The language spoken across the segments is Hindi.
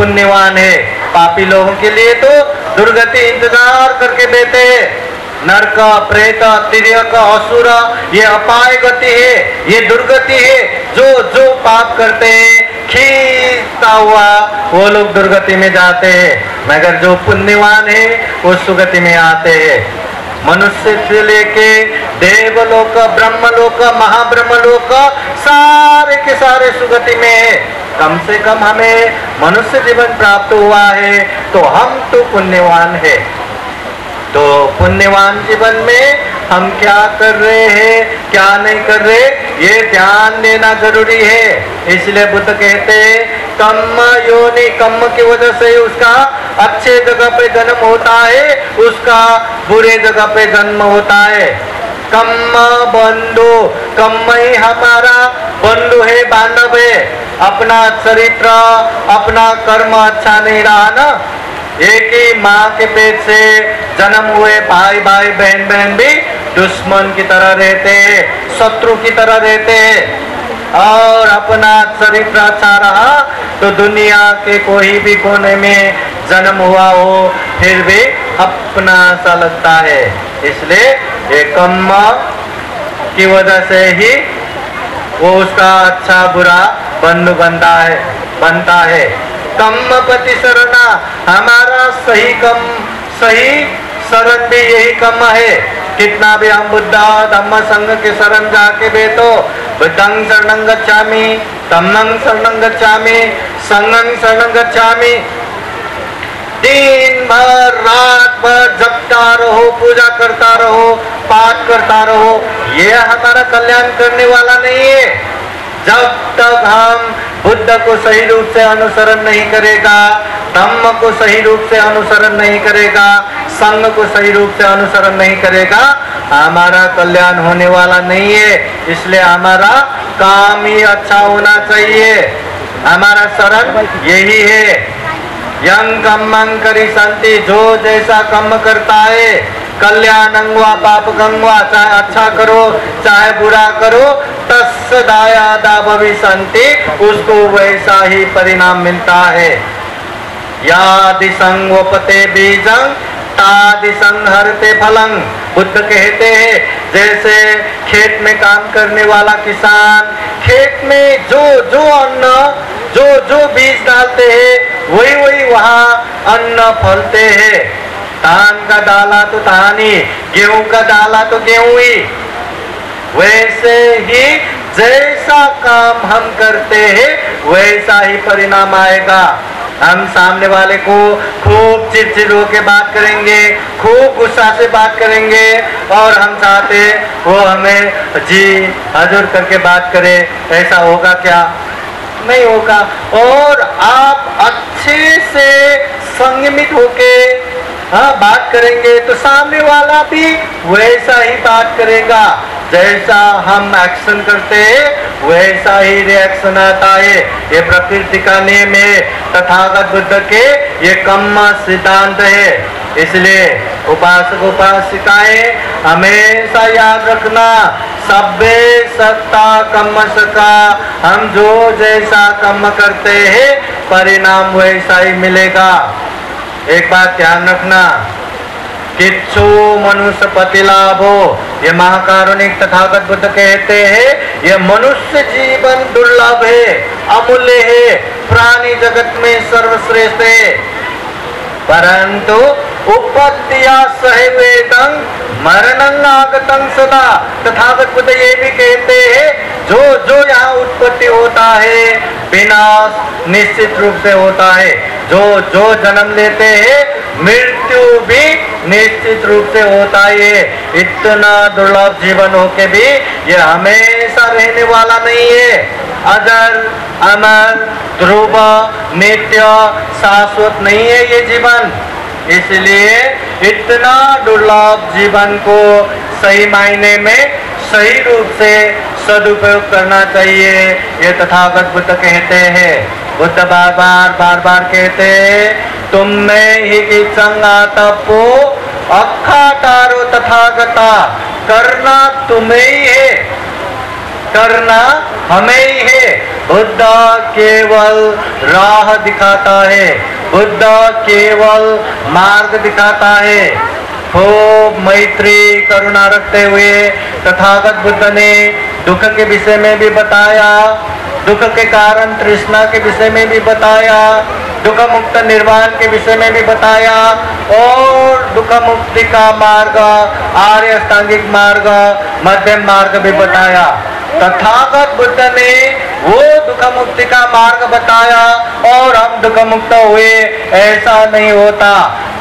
पुण्यवान है। पापी लोगों के लिए तो दुर्गति इंतजार करके बैठे हैं। नरक, प्रेत, तिर्यक, असुर, ये अपाय गति है, ये दुर्गति है। जो पाप करते हैं खींचता हुआ वो लोग दुर्गति में जाते हैं, मगर जो पुण्यवान है वो सुगति में आते हैं। मनुष्य से लेके देवलोक, ब्रह्मलोक, महाब्रह्मलोक सारे के सारे सुगति में है। कम से कम हमें मनुष्य जीवन प्राप्त हुआ है तो हम तो पुण्यवान है। तो पुण्यवान जीवन में हम क्या कर रहे हैं, क्या नहीं कर रहे, ये ध्यान देना जरूरी है। इसलिए बुद्ध कहते हैं कर्म योनि, कर्म की वजह से उसका अच्छे जगह पे जन्म होता है, उसका बुरे जगह पे जन्म होता है। कर्म बंधु, कर्म ही हमारा बंधु है, बांधव है। अपना चरित्र, अपना कर्म अच्छा नहीं रहा ना, एक ही माँ के पेट से जन्म हुए भाई भाई बहन बहन भी दुश्मन की तरह रहते हैं, शत्रु की तरह रहते हैं। और अपना चरित्र अच्छा रहा तो दुनिया के कोई भी कोने में जन्म हुआ हो फिर भी अपना सा लगता है। इसलिए ये कर्म की वजह से ही वो उसका अच्छा बुरा बंधु बनता है। कर्मपति शरणा, हमारा सही शरण भी यही कर्म है। कितना भी हम बुद्ध धम्म संघ के शरण जाके बैठो, बुद्धं शरणं गच्छामि, धम्मं शरणं गच्छामि, संघं शरणं गच्छामि, दिन भर रात भर जपता रहो, पूजा करता रहो, पाठ करता रहो, ये हमारा कल्याण करने वाला नहीं है। जब तक हम बुद्ध को सही रूप से अनुसरण नहीं करेगा, धम्म को सही रूप से अनुसरण नहीं करेगा, संघ को सही रूप से अनुसरण नहीं करेगा, हमारा कल्याण होने वाला नहीं है। इसलिए हमारा काम ही अच्छा होना चाहिए। हमारा शरण यही है। यं कर्मं करि संति, जो जैसा कर्म करता है, कल्याणं वा पापकं वा, चाहे अच्छा करो चाहे बुरा करो, तस्सदायादा भविष्यन्ति, उसको वैसा ही परिणाम मिलता है। यादि संगोपते बीजं तादि संहरते फलं। बुद्ध कहते हैं जैसे खेत में काम करने वाला किसान खेत में जो अन्न जो बीज डालते हैं वही वहाँ अन्न फलते हैं। धान का डाला तो धान ही, गेहूं का डाला तो गेहूं ही। वैसे ही जैसा काम हम करते हैं वैसा ही परिणाम आएगा। हम सामने वाले को खूब चिड़चिड़ होकर बात करेंगे, खूब गुस्सा से बात करेंगे और हम चाहते वो हमें जी हजूर करके बात करे, ऐसा होगा क्या? नहीं होगा। और आप अच्छे से संयमित होके बात करेंगे तो सामने वाला भी वैसा ही बात करेगा। जैसा हम एक्शन करते हैं वैसा ही रिएक्शन आता है। ये प्रकृति का नियम है, तथागत बुद्ध के ये कर्म सिद्धांत है। इसलिए उपासक उपासिकाएं हमेशा याद रखना, सभ्य सत्ता कर्म सका, हम जो जैसा कर्म करते हैं परिणाम वैसा ही मिलेगा। एक बात ध्यान रखना, किच्छु मनुष्य पति लाभो, ये महाकारुणिक तथागत बुद्ध कहते हैं ये मनुष्य जीवन दुर्लभ है, अमूल्य है, प्राणी जगत में सर्वश्रेष्ठ है। परंतु उपत्तिया सहवेदं मरणं आगतं सदा, तथागत बुद्ध ये भी कहते हैं जो यहाँ उत्पत्ति होता है विनाश निश्चित रूप से होता है। जो जन्म लेते हैं मृत्यु भी निश्चित रूप से होता है। इतना दुर्लभ जीवन होके भी ये हमेशा रहने वाला नहीं है। अजर अमर ध्रुव नित्य शाश्वत नहीं है ये जीवन। इसलिए इतना दुर्लभ जीवन को सही मायने में सही रूप से सदुपयोग करना चाहिए, ये तथागत बुद्ध कहते हैं। बुद्ध बार बार कहते हैं तुम में ही की संगातपो अखाटारो तथागता, करना तुम्हें ही है, करना हमें ही है। बुद्ध केवल राह दिखाता है, बुद्ध केवल मार्ग दिखाता है। खूब मैत्री करुणा रखते हुए तथागत बुद्ध ने दुख के विषय में भी बताया, दुख के कारण तृष्णा के विषय में भी बताया, दुख मुक्त निर्वाण के विषय में भी बताया और दुख मुक्ति का मार्ग, आर्य अष्टांगिक मार्ग, मध्यम मार्ग भी बताया। तथागत बुद्ध ने वो दुख मुक्ति का मार्ग बताया और हम दुख मुक्त हुए, ऐसा नहीं होता।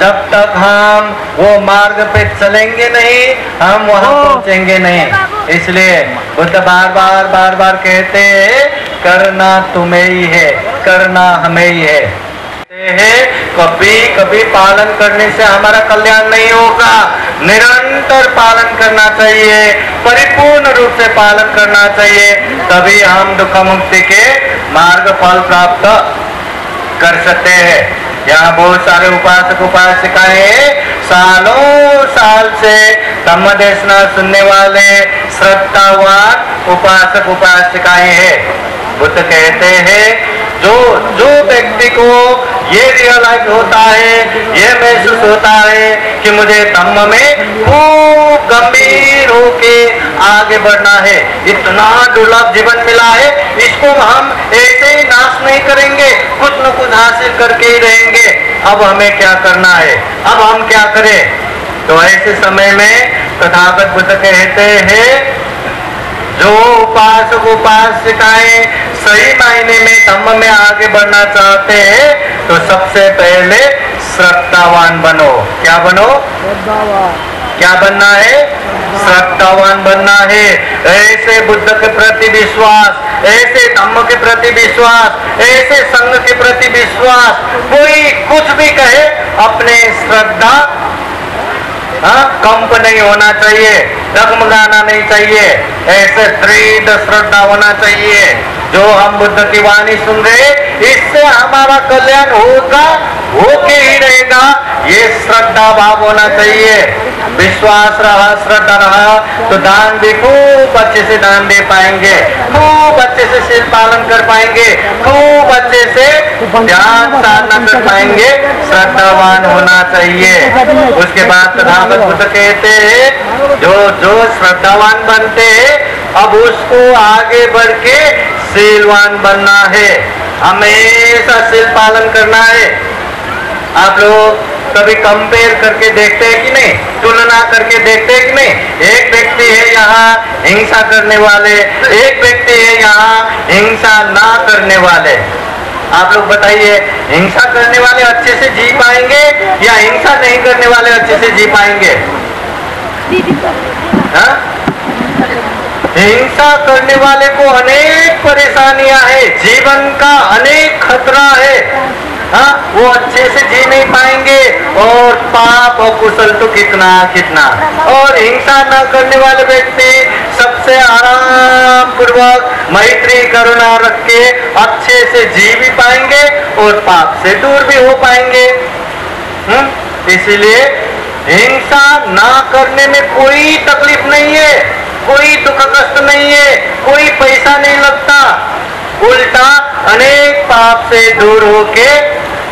जब तक हम वो मार्ग पे चलेंगे नहीं, हम वहां पहुंचेंगे नहीं। इसलिए बुद्ध बार बार कहते हैं, करना तुम्हें ही है, करना हमें ही है। कभी कभी पालन करने से हमारा कल्याण नहीं होगा, निरंतर पालन करना चाहिए, परिपूर्ण रूप से पालन करना चाहिए, तभी हम दुख मुक्ति के मार्ग फल प्राप्त कर सकते हैं। यहाँ बहुत सारे उपासक उपासिकाएं सालों साल से धम्म देशना सुनने वाले श्रद्धावान उपासक उपासिकाएं हैं। बुद्ध कहते हैं, जो व्यक्ति को ये रियलाइज होता है, ये महसूस होता है कि मुझे धम्म में खूब गंभीर होके आगे बढ़ना है, इतना दुर्लभ जीवन मिला है, इसको हम ऐसे ही नाश नहीं करेंगे, कुछ न कुछ हासिल करके ही रहेंगे। अब हमें क्या करना है, अब हम क्या करें? तो ऐसे समय में तथागत बुद्ध कहते हैं, जो उपासक उपासिकाएं सही मायने में धम्म में आगे बढ़ना चाहते हैं, तो सबसे पहले श्रद्धावान बनो। क्या बनो? क्या बनना है? श्रद्धावान बनना है। ऐसे बुद्ध के प्रति विश्वास, ऐसे धम्म के प्रति विश्वास, ऐसे संघ के प्रति विश्वास, कोई कुछ भी कहे, अपने श्रद्धा कंप नहीं होना चाहिए, डगमगाना नहीं चाहिए, ऐसे दृढ़ श्रद्धा होना चाहिए। जो हम बुद्ध की वाणी सुन रहे, इससे हमारा कल्याण होगा, होके ही रहेगा, ये श्रद्धा भाव होना चाहिए। विश्वास रहा, श्रद्धा रहा, तो दान भी खूब अच्छे से दान दे पाएंगे, खूब अच्छे से शील पालन कर पाएंगे, खूब अच्छे से ध्यान साधना कर पाएंगे। श्रद्धावान होना चाहिए। उसके बाद तथागत बुद्ध कहते हैं, जो श्रद्धावान बनते हैं, अब उसको आगे बढ़ के शीलवान बनना है, हमेशा शील पालन करना है। आप लोग कभी कंपेयर करके देखते हैं कि नहीं, तुलना करके देखते हैं कि नहीं? एक व्यक्ति है यहाँ हिंसा करने वाले, एक व्यक्ति है यहाँ हिंसा ना करने वाले। आप लोग बताइए, हिंसा करने वाले अच्छे से जी पाएंगे या हिंसा नहीं करने वाले अच्छे से जी पाएंगे? हाँ? हिंसा करने वाले को अनेक परेशानियां है, जीवन का अनेक खतरा है, हाँ, वो अच्छे से जी नहीं पाएंगे, और पाप और कुशल तो कितना कितना। और हिंसा न करने वाले व्यक्ति सबसे आराम पूर्वक मैत्री करुणा रख के अच्छे से जी भी पाएंगे और पाप से दूर भी हो पाएंगे। इसीलिए हिंसा ना करने में कोई तकलीफ नहीं है, कोई दुख कष्ट नहीं है, कोई पैसा नहीं लगता, उल्टा अनेक पाप से दूर होके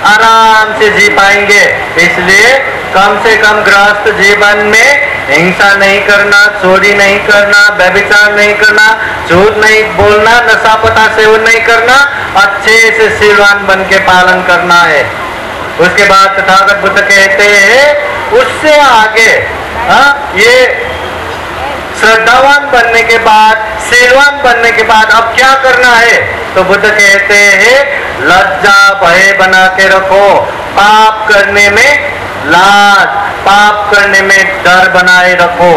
आराम से जी पाएंगे। इसलिए कम से कम गृहस्थ जीवन में हिंसा नहीं करना, चोरी नहीं करना, व्यभिचार नहीं करना, झूठ नहीं बोलना, नशापता सेवन नहीं करना, अच्छे से शीलवान बन के पालन करना है। उसके बाद तथागत बुद्ध कहते हैं, उससे आगे ये श्रद्धावान बनने के बाद, शीलवान बनने के बाद अब क्या करना है? तो बुद्ध कहते हैं, लज्जा भय बना के रखो, पाप करने में लाज, पाप करने में डर बनाए रखो।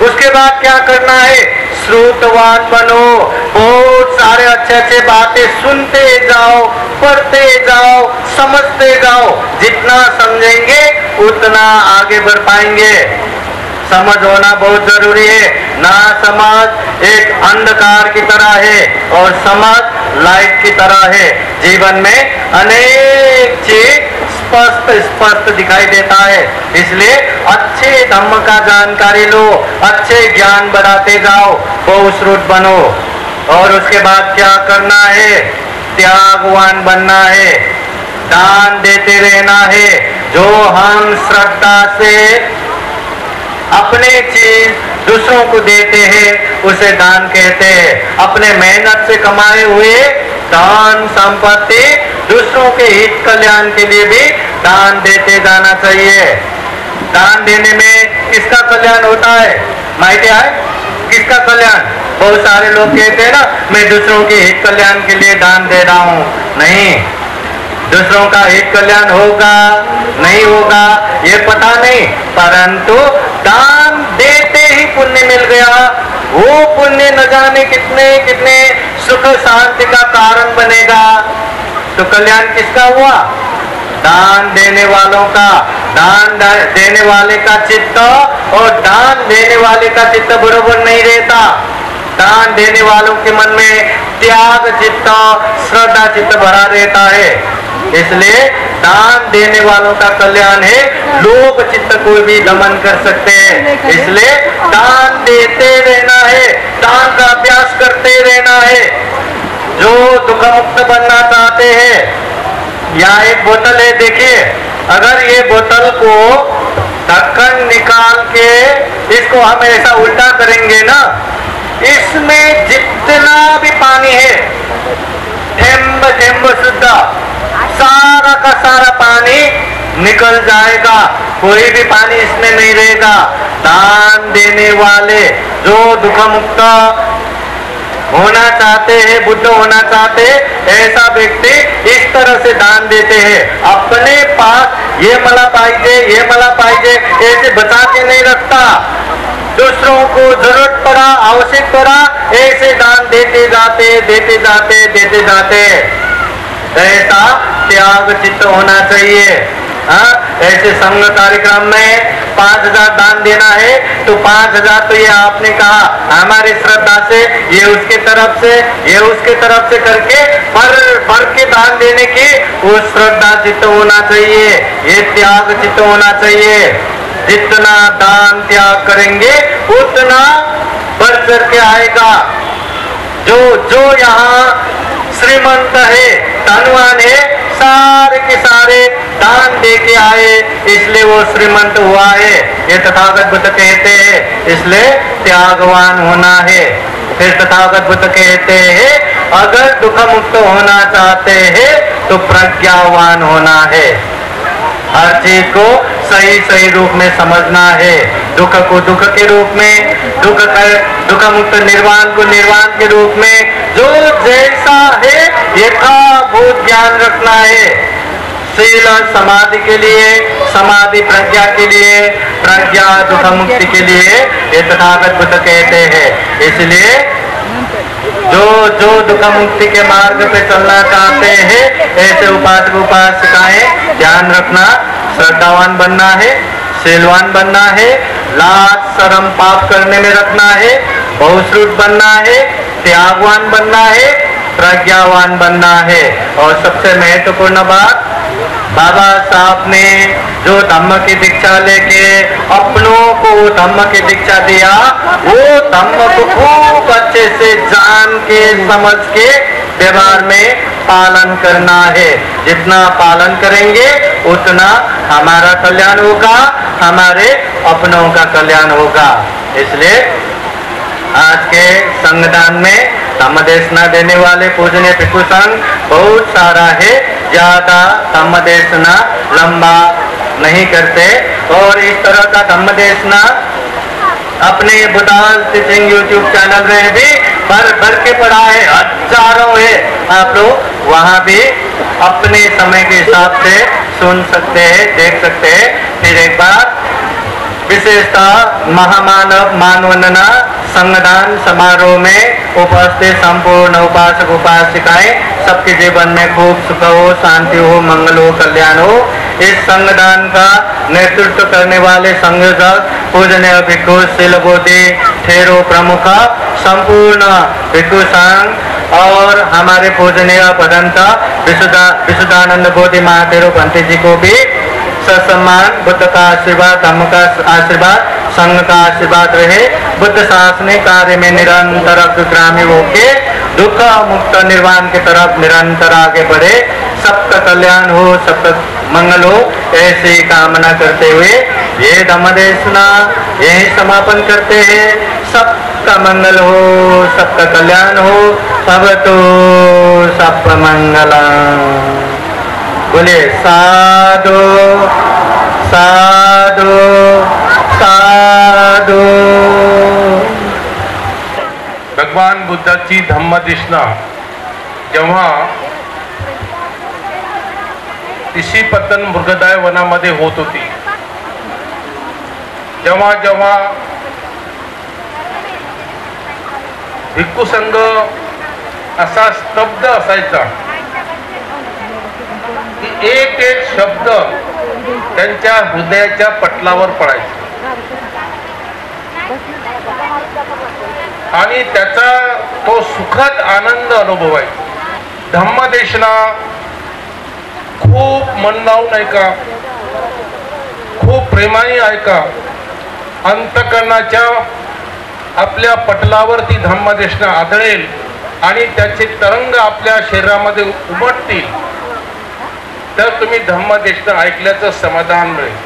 उसके बाद क्या करना है? श्रुतवान बनो, बहुत सारे अच्छे अच्छे बातें सुनते जाओ, पढ़ते जाओ, समझते जाओ। जितना समझेंगे उतना आगे बढ़ पाएंगे। समझ होना बहुत जरूरी है। ना समझ एक अंधकार की तरह है और समझ लाइट की तरह है। जीवन में अनेक चीज स्पष्ट दिखाई देता है। इसलिए अच्छे धम्म का जानकारी लो, अच्छे ज्ञान बढ़ाते जाओ, बहुश्रुत बनो। और उसके बाद क्या करना है? त्यागवान बनना है, दान देते रहना है। जो हम श्रद्धा से अपने चीज दूसरों को देते हैं उसे दान कहते हैं। अपने मेहनत से कमाए हुए दान संपत्ति दूसरों के हित कल्याण के लिए भी दान देते जाना चाहिए। दान देने में किसका कल्याण होता है? माइटी है किसका कल्याण? बहुत सारे लोग कहते हैं ना, मैं दूसरों के हित कल्याण के लिए दान दे रहा हूं। नहीं, दूसरों का हित कल्याण होगा नहीं होगा ये पता नहीं, परंतु दान देते ही पुण्य मिल गया। वो पुण्य न जाने कितने कितने सुख शांति का कारण बनेगा। तो कल्याण किसका हुआ? दान देने वालों का। दान देने वाले का चित्त और दान देने वाले का चित्त बराबर नहीं रहता। दान देने वालों के मन में त्याग चित्त, श्रद्धा चित्त भरा रहता है। इसलिए दान देने वालों का कल्याण है। लोभ चित्त को भी दमन कर सकते हैं। इसलिए दान देते रहना है, दान का अभ्यास करते रहना है। जो दुख मुक्त बनना चाहते हैं, यहाँ एक बोतल है, देखिए, अगर ये बोतल को ढक्कन निकाल के इसको हम ऐसा उल्टा करेंगे ना, इसमें जितना भी पानी है, ठेम्ब ठेम्ब शुद्ध, सारा का सारा पानी निकल जाएगा, कोई भी पानी इसमें नहीं रहेगा। दान देने वाले जो दुख मुक्त होना चाहते हैं, बुद्ध होना चाहते हैं, ऐसा व्यक्ति इस तरह से दान देते हैं। अपने पास ये मला पाइजे ऐसे बचा के नहीं रखता। दूसरों को जरूरत पड़ा, आवश्यक पड़ा, ऐसे दान देते जाते। ऐसा त्याग चित्त होना चाहिए। ऐसे संघ कार्यक्रम में 5000 दान देना है तो 5000 तो ये आपने कहा हमारी श्रद्धा से, ये उसके तरफ से, ये उसके तरफ से करके भर के दान देने की वो श्रद्धा चित्त होना चाहिए, ये त्याग चित्त होना चाहिए। जितना दान त्याग करेंगे उतना बढ़ चढ़ के आएगा। जो यहाँ श्रीमंत है, धनवान है, सारे के सारे दान दे के आए, इसलिए वो श्रीमंत हुआ है, ये तथागत बुद्ध कहते हैं। इसलिए त्यागवान होना है। फिर तथागत बुद्ध कहते हैं, अगर दुख मुक्त होना चाहते हैं तो प्रज्ञावान होना है। हर चीज को सही रूप में समझना है। दुख को दुख के रूप में, दुख मुक्त निर्वाण को निर्वाण के रूप में, जो जैसा है यथाभूत ज्ञान रखना है। शील समाधि के लिए, समाधि प्रज्ञा के लिए, प्रज्ञा दुख मुक्ति के लिए, ये तथागत बुद्ध कहते हैं। इसलिए जो दुख मुक्ति के मार्ग पे चलना चाहते हैं, ऐसे उपासक उपासिकाएं ध्यान रखना, श्रद्धावान बनना है, शीलवान बनना है, लाज शर्म पाप करने में रखना है, बहुश्रुत बनना है, त्यागवान बनना है, प्रज्ञावान बनना है। और सबसे महत्वपूर्ण बात, बाबा साहब ने जो धम्म की दीक्षा लेके अपनों को धम्म की दीक्षा दिया, वो धम्म को खूब अच्छे से जान के समझ के व्यवहार में पालन करना है। जितना पालन करेंगे उतना हमारा कल्याण होगा, हमारे अपनों का कल्याण होगा। इसलिए आज के संगदान में धम्म देशना देने वाले पूजनीय भिक्षु संघ बहुत सारा है, ज्यादा धम्म देशना लंबा नहीं करते। और इस तरह का धम्म देशना अपने बुद्धांश टीचिंग यूट्यूब चैनल में भी भर के पड़ा है, हजारों है। आप लोग वहाँ भी अपने समय के हिसाब से सुन सकते हैं, देख सकते हैं। फिर एक बार विशेषतः महामानव मानवंदना संगदान समारोह में उपस्थित संपूर्ण उपासक उपासिकाएं सबके जीवन में खूब सुख हो, शांति हो, मंगल हो, कल्याण हो। इस संगदान का नेतृत्व करने वाले संयोजक पूजनीय भिक्षु शीलबोधि ठेरो प्रमुख, संपूर्ण भिक्षु संघ और हमारे पूजनीय भदंता विशुद्धानंद बोधि महाथेरो पंडित जी को भी ससम्मान बुद्ध का आशीर्वाद, धम्म का आशीर्वाद संघ का आशीर्वाद रहे, बुद्ध शासनिक कार्य में निरंतर अग्रगामी होके दुख मुक्त निर्वाण की तरफ निरंतर आगे बढ़े, सबका कल्याण हो, सबका मंगल हो, ऐसी कामना करते हुए ये धम्मदेशना यही समापन करते हैं। सबका मंगल हो, सबका कल्याण हो, भवतु सब मंगलम। बोले साधु साधु साधु। भगवान बुद्धाची धम्मदेशना जेव्हा ऋषीपतन मृगदाय वनामध्ये होत होती, जेव्हा जेव्हा भिक्खू संघ असा स्तब्ध असायचा की एक एक शब्द त्यांच्या हृदयाच्या पटलावर पडायचा आणि त्याचा तो सुखद आनंद अनुभवायचा। धम्मदेशना खूप मन लावून ऐका, खूप प्रेमाने ऐका, अंतकरणाच्या आपल्या पटलावर ती धम्मदेशना आदळेल आणि त्याचे तरंग आपल्या शरीरामध्ये उमटतील, तर तुम्ही धम्मदेशना ऐकल्याचं समाधान मिळेल।